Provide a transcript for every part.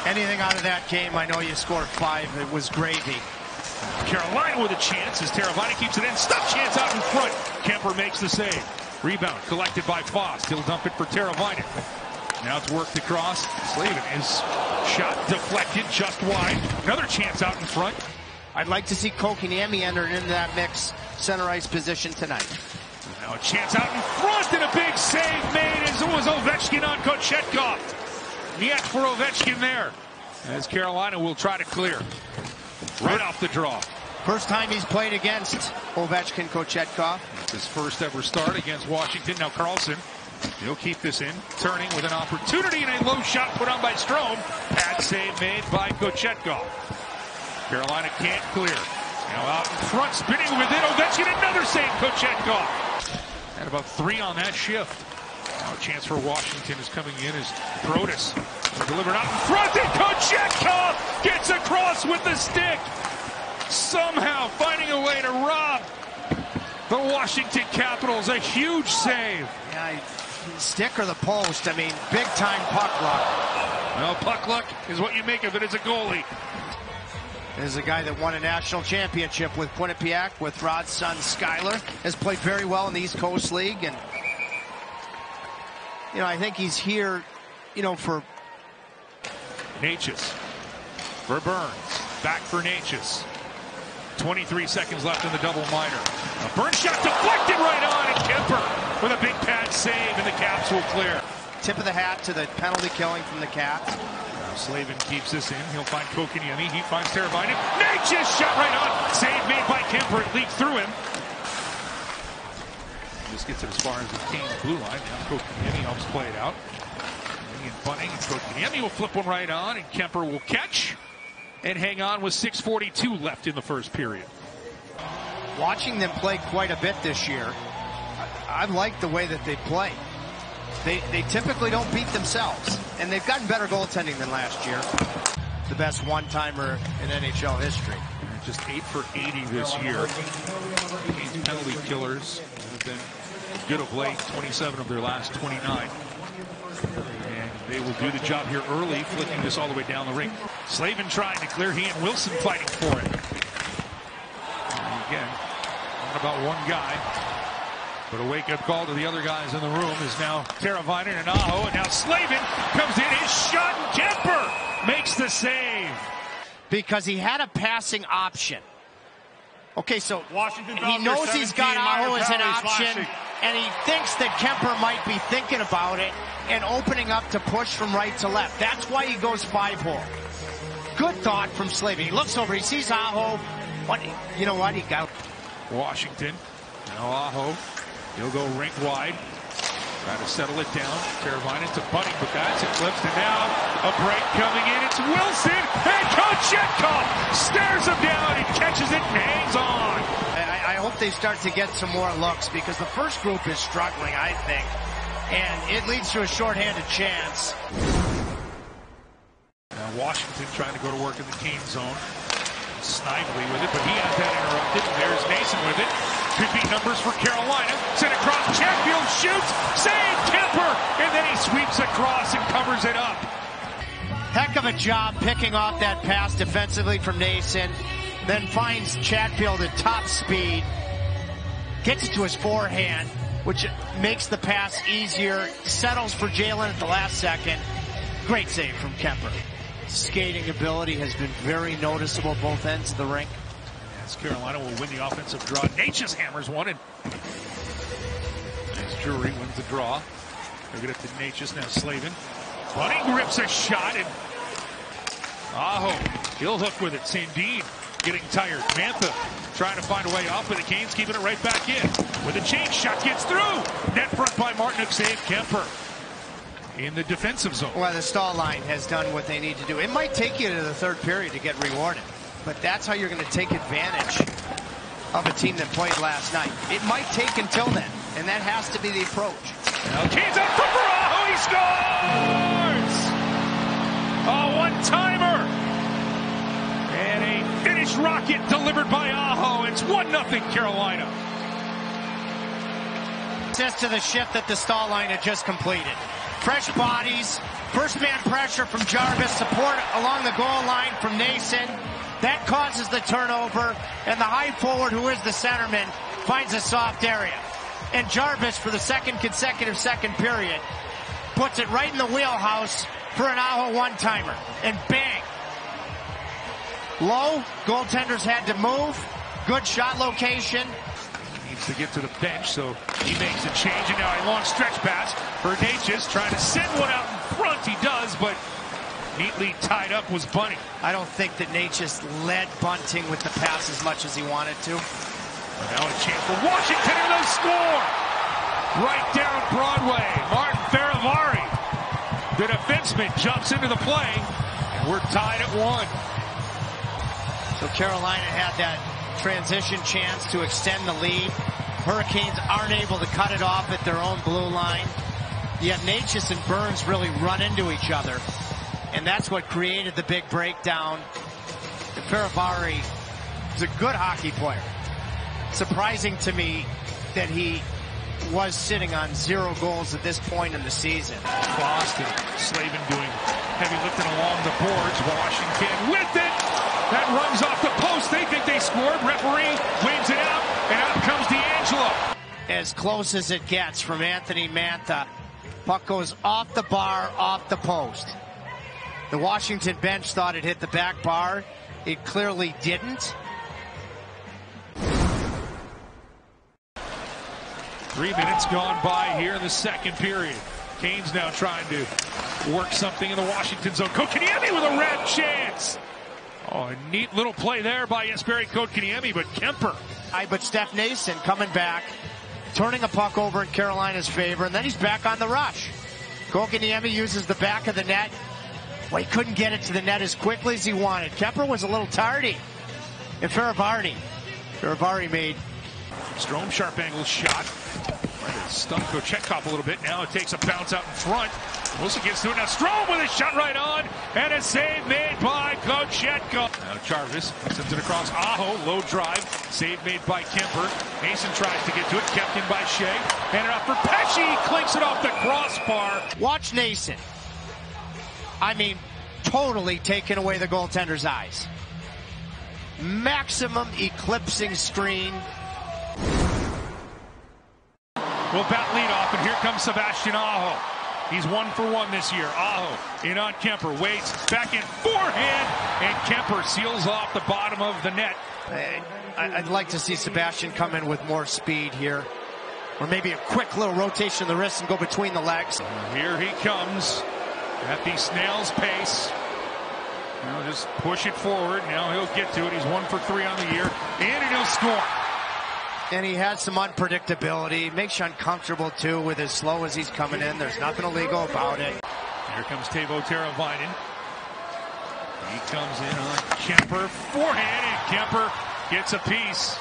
Anything out of that game, I know you scored 5. It was gravy. Carolina with a chance as Teravainen keeps it in. Stop chance out in front. Kemper makes the save. Rebound collected by Fost. He'll dump it for Teravainen. Now it's worked across. Slavin is shot deflected just wide. Another chance out in front. I'd like to see Kotkaniemi enter into that mix center ice position tonight. Now a chance out in front and a big save made as it was Ovechkin on Kochetkov. Niet for Ovechkin there as Carolina will try to clear. Right off the draw. First time he's played against Ovechkin Kochetkov. It's his first ever start against Washington. Now Carlson, he'll keep this in. Turning with an opportunity and a low shot put on by Strome. Pad save made by Kochetkov. Carolina can't clear. Now out in front, spinning with it. Ovechkin, another save, Kochetkov. Had about 3 on that shift. Now a chance for Washington is coming in as Protas delivered out in front, and Kochetkov gets across with the stick. Somehow finding a way to rob the Washington Capitals. A huge save. Yeah, stick or the post. I mean, big time puck luck. Well, puck luck is what you make of it as a goalie. This is a guy that won a national championship with Quinnipiac, with Rod's son Skyler. Has played very well in the East Coast League. And, you know, I think he's here, you know, for Necas. For Burns. Back for Necas. 23 seconds left in the double minor. A Burns shot deflected right on, and Kemper with a big pad save, and the Caps will clear. Tip of the hat to the penalty killing from the Caps. Now Slavin keeps this in. He'll find Kotkaniemi. He finds Teravainen. Necas shot right on. Save made by Kemper. It leaked through him. Just gets it as far as the Canes blue line. Now Kotkaniemi helps play it out. And bunting, and Kotkaniemi will flip one right on, and Kemper will catch and hang on with 6:42 left in the first period. Watching them play quite a bit this year, I like the way that they play. They typically don't beat themselves, and they've gotten better goaltending than last year. The best one-timer in NHL history. Just 8 for 80 this year. Canes penalty killers have been good of late, 27 of their last 29. And they will do the job here early, flicking this all the way down the rink. Slavin trying to clear, he and Wilson fighting for it. And again, not about one guy, but a wake-up call to the other guys in the room is now Teravainen and Aho, and now Slavin comes in, his shot, and Kemper makes the save. Because he had a passing option. Okay, so Washington he knows he's got Aho as an option, and he thinks that Kemper might be thinking about it and opening up to push from right to left. That's why he goes 5-hole. Good thought from Slavin. He looks over, he sees Aho. You know what? He got Washington. Now Aho. He'll go rink wide. Try to settle it down. Teravainen to Bunting, but that's eclipsed. And now a break coming in. It's Wilson, and Kochetkov stares him down and catches it and hangs on. I hope they start to get some more looks, because the first group is struggling, I think. And it leads to a shorthanded chance. Now Washington trying to go to work in the Kane zone. Snively with it, but he has that interrupted. And there's Mason with it. Could be numbers for Carolina. Sent across. Chatfield shoots. Save Kemper. And then he sweeps across and covers it up. Heck of a job picking off that pass defensively from Nason. Then finds Chatfield at top speed. Gets it to his forehand, which makes the pass easier. Settles for Jalen at the last second. Great save from Kemper. Skating ability has been very noticeable both ends of the rink. As Carolina will win the offensive draw. Necas hammers one, and as Drury wins the draw. They'll get it to Necas, now Slavin. Bunting grips a shot, and Aho, he'll hook with it. Sandin getting tired. Mantha trying to find a way off, but the Canes keeping it right back in. With a change shot, gets through. Net front by Martinook, save Kemper. In the defensive zone. Well, the Stahl line has done what they need to do. It might take you to the third period to get rewarded, but that's how you're going to take advantage of a team that played last night. It might take until then, and that has to be the approach. Now Canes up for Aho, he scores! A one-timer! And a finished rocket delivered by Aho. It's 1-0 Carolina. Assist to the shift that the Stahl line had just completed. fresh bodies, first man pressure from Jarvis, support along the goal line from Nason. That causes the turnover, and the high forward, who is the centerman, finds a soft area. And Jarvis, for the second consecutive second period, puts it right in the wheelhouse for an Aho one-timer. And bang! Low, goaltenders had to move. Good shot location. Needs to get to the bench, so he makes a change, and now a long stretch pass for Necas, trying to send one out in front. He does, but neatly tied up was Bunting. I don't think that Necas led Bunting with the pass as much as he wanted to. Now a chance for Washington, and they'll score! Right down Broadway, Martin Faravari. The defenseman jumps into the play, and we're tied at 1. So Carolina had that transition chance to extend the lead. Hurricanes aren't able to cut it off at their own blue line. Yet Necas and Burns really run into each other. And that's what created the big breakdown. And Faravari is a good hockey player. Surprising to me that he was sitting on 0 goals at this point in the season. Boston, Slavin doing heavy lifting along the boards. Washington with it. That runs off the post. They think they scored. Referee waves it out, and out comes D'Angelo. As close as it gets from Anthony Mantha. Puck goes off the bar, off the post. The Washington bench thought it hit the back bar. It clearly didn't. 3 minutes gone by here in the second period. Canes now trying to work something in the Washington zone. Kotkaniemi with a red chance. Oh, a neat little play there by Jesperi Kotkaniemi, but Kemper. But Steph Nason coming back, turning a puck over in Carolina's favor, and then he's back on the rush. Kotkaniemi uses the back of the net. Well, he couldn't get it to the net as quickly as he wanted. Kemper was a little tardy. And Faravari made. Strome, sharp angle shot. Stung Kochetkov a little bit. Now it takes a bounce out in front. Wilson gets to it. Now Strome with a shot right on. And a save made by Kochetkov. Now Jarvis sends it across Aho. Low drive. Save made by Kemper. Nason tries to get to it. Kept in by Shea. Handed off for Pesce. Clinks it off the crossbar. Watch Nason. I mean, totally taking away the goaltender's eyes. Maximum eclipsing screen. Will bat lead off, and here comes Sebastian Aho. He's 1 for 1 this year. Aho in on Kemper, waits, back in forehand, and Kemper seals off the bottom of the net. I'd like to see Sebastian come in with more speed here. Or maybe a quick little rotation of the wrist and go between the legs. Here he comes at the snail's pace. Now just push it forward. Now he'll get to it. He's 1 for 3 on the year, and he'll score. And he has some unpredictability. Makes you uncomfortable, too, with as slow as he's coming in. There's nothing illegal about it. Here comes Teuvo Teravainen. He comes in on Kemper. Forehand, and Kemper gets a piece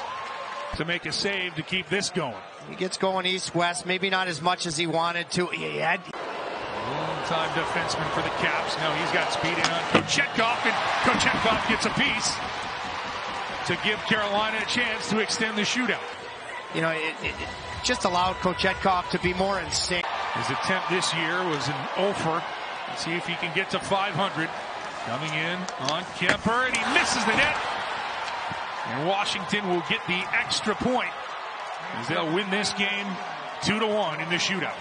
to make a save to keep this going. He gets going east-west. Maybe not as much as he wanted to. He had... Long-time defenseman for the Caps. Now he's got speed in on Kochetkov, and Kochetkov gets a piece to give Carolina a chance to extend the shootout. You know, it just allowed Kochetkov to be more in sync. His attempt this year was an offer. Let's see if he can get to 500. Coming in on Kemper, and he misses the net. And Washington will get the extra point as they'll win this game 2-1 in the shootout.